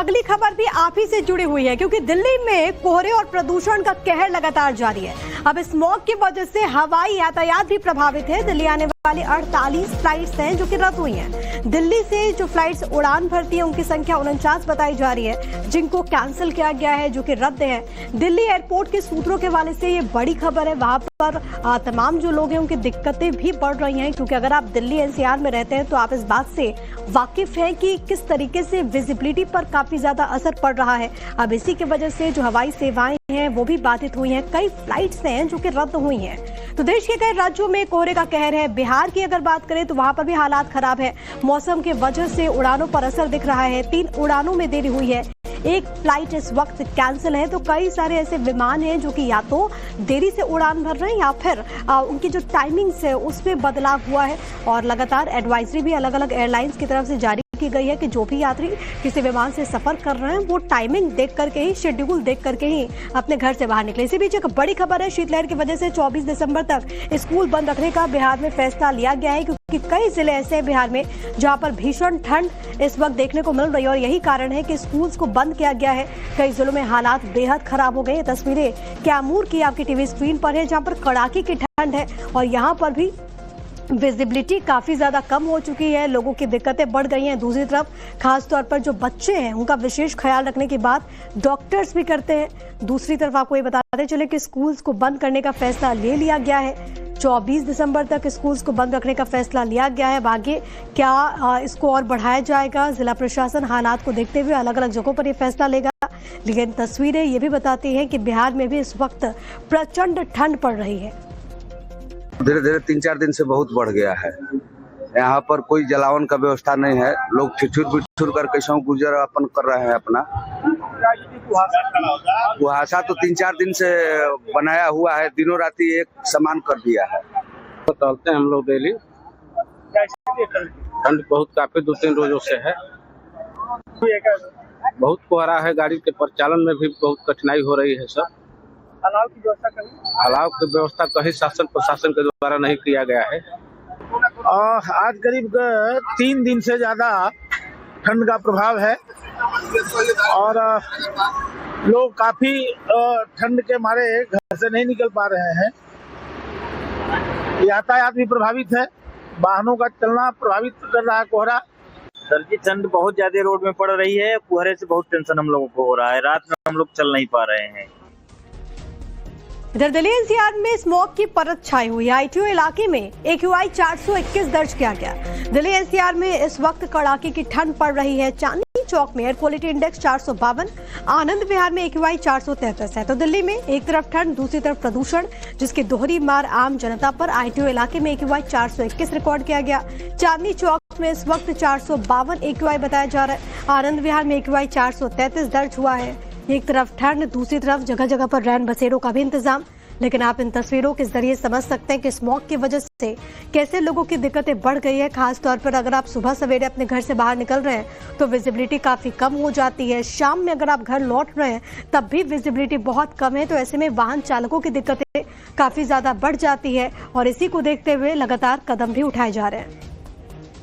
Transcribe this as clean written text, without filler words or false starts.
अगली खबर भी आप ही से जुड़ी हुई है, क्योंकि दिल्ली में कोहरे और प्रदूषण का कहर लगातार जारी है। अब स्मॉग की वजह से हवाई यातायात भी प्रभावित है। दिल्ली आने वाली 48 फ्लाइट्स हैं जो कि रद्द हुई हैं। दिल्ली से जो फ्लाइट्स उड़ान भरती है उनकी संख्या 49 बताई जा रही है, जिनको कैंसिल किया गया है, जो कि रद्द है। दिल्ली एयरपोर्ट के सूत्रों के हवाले से ये बड़ी खबर है। वहां पर तमाम जो लोग हैं उनकी दिक्कतें भी बढ़ रही हैं, क्योंकि अगर आप दिल्ली एनसीआर में रहते हैं तो आप इस बात से वाकिफ हैं कि किस तरीके से विजिबिलिटी पर काफी ज्यादा असर पड़ रहा है। अब इसी की वजह से जो हवाई सेवाएं हैं वो भी बाधित हुई हैं। कई फ्लाइट्स हैं जो कि रद्द हुई हैं। तो देश के कई राज्यों में कोहरे का कहर है। बिहार की अगर बात करें तो वहां पर भी हालात खराब है। मौसम की वजह से उड़ानों पर असर दिख रहा है। 3 उड़ानों में देरी हुई है। एक फ्लाइट इस वक्त कैंसिल है। तो कई सारे ऐसे विमान हैं जो कि या तो देरी से उड़ान भर रहे हैं या फिर उनकी जो टाइमिंग्स है उसमें बदलाव हुआ है। और लगातार एडवाइजरी भी अलग अलग एयरलाइंस की तरफ से जारी की गई है कि जो भी यात्री किसी विमान से सफर कर रहे हैं वो टाइमिंग देख करके ही, शेड्यूल देख करके ही अपने घर से बाहर निकले। इसी बीच एक बड़ी खबर है, शीतलहर की वजह से 24 दिसंबर तक स्कूल बंद रखने का बिहार में फैसला लिया गया है, क्योंकि कई जिले ऐसे हैं बिहार में जहां पर भीषण ठंड इस वक्त देखने को मिल रही है और यही कारण है कि स्कूल्स को बंद किया गया है। कई जिलों में हालात बेहद खराब हो गए। तस्वीरें कैमूर की आपकी टीवी स्क्रीन पर है, जहां पर कड़ाके की ठंड है और यहाँ पर भी विजिबिलिटी काफी ज्यादा कम हो चुकी है। लोगों की दिक्कतें बढ़ गई हैं। दूसरी तरफ खासतौर पर जो बच्चे हैं उनका विशेष ख्याल रखने की बात डॉक्टर्स भी करते हैं। दूसरी तरफ आपको ये बताते चले कि स्कूल्स को बंद करने का फैसला ले लिया गया है। 24 दिसंबर तक स्कूल्स को बंद रखने का फैसला लिया गया है। आगे क्या इसको और बढ़ाया जाएगा, जिला प्रशासन हालात को देखते हुए अलग अलग जगहों पर यह फैसला लेगा। लेकिन तस्वीरें ये भी बताती हैं कि बिहार में भी इस वक्त प्रचंड ठंड पड़ रही है। धीरे धीरे 3-4 दिन से बहुत बढ़ गया है। यहाँ पर कोई जलावन का व्यवस्था नहीं है। लोग ठिठुर कर कैसे गुजर अपन कर रहे हैं अपना। कुहासा तो 3-4 दिन से बनाया हुआ है, दिनों राती एक समान कर दिया है। टहलते हैं हम लोग डेली। ठंड बहुत काफी 2-3 रोजों से है। बहुत कोहरा है, गाड़ी के परिचालन में भी बहुत कठिनाई हो रही है। सर अलाव की व्यवस्था कहीं शासन प्रशासन के द्वारा नहीं किया गया है। आज करीब 3 दिन से ज्यादा ठंड का प्रभाव है और लोग काफी ठंड के मारे घर से नहीं निकल पा रहे हैं। यातायात भी प्रभावित है, वाहनों का चलना प्रभावित कर रहा है कोहरा। सर जी ठंड बहुत ज्यादा रोड में पड़ रही है। कोहरे से बहुत टेंशन हम लोगों को हो रहा है। रात में हम लोग चल नहीं पा रहे हैं। इधर दिल्ली एनसीआर में स्मॉग की परत छाई हुई है। आईटीओ इलाके में AQI 421 दर्ज किया गया। दिल्ली एनसीआर में इस वक्त कड़ाके की ठंड पड़ रही है। चांदनी चौक में air quality index 452, Anand Vihar में AQI 433 है। तो दिल्ली में एक तरफ ठंड, दूसरी तरफ प्रदूषण, जिसकी दोहरी मार आम जनता पर। आईटीओ इलाके में AQI 421 रिकॉर्ड किया गया। चांदनी चौक में इस वक्त 452 AQI बताया जा रहा है। आनंद विहार में AQI 433 दर्ज हुआ है। एक तरफ ठंड, दूसरी तरफ जगह जगह पर रैन बसेरों का भी इंतजाम। लेकिन आप इन तस्वीरों के जरिए समझ सकते हैं कि स्मॉग की वजह से कैसे लोगों की दिक्कतें बढ़ गई है। खासतौर पर अगर आप सुबह सवेरे अपने घर से बाहर निकल रहे हैं तो विजिबिलिटी काफी कम हो जाती है। शाम में अगर आप घर लौट रहे हैं तब भी विजिबिलिटी बहुत कम है। तो ऐसे में वाहन चालकों की दिक्कतें काफी ज्यादा बढ़ जाती है और इसी को देखते हुए लगातार कदम भी उठाए जा रहे हैं।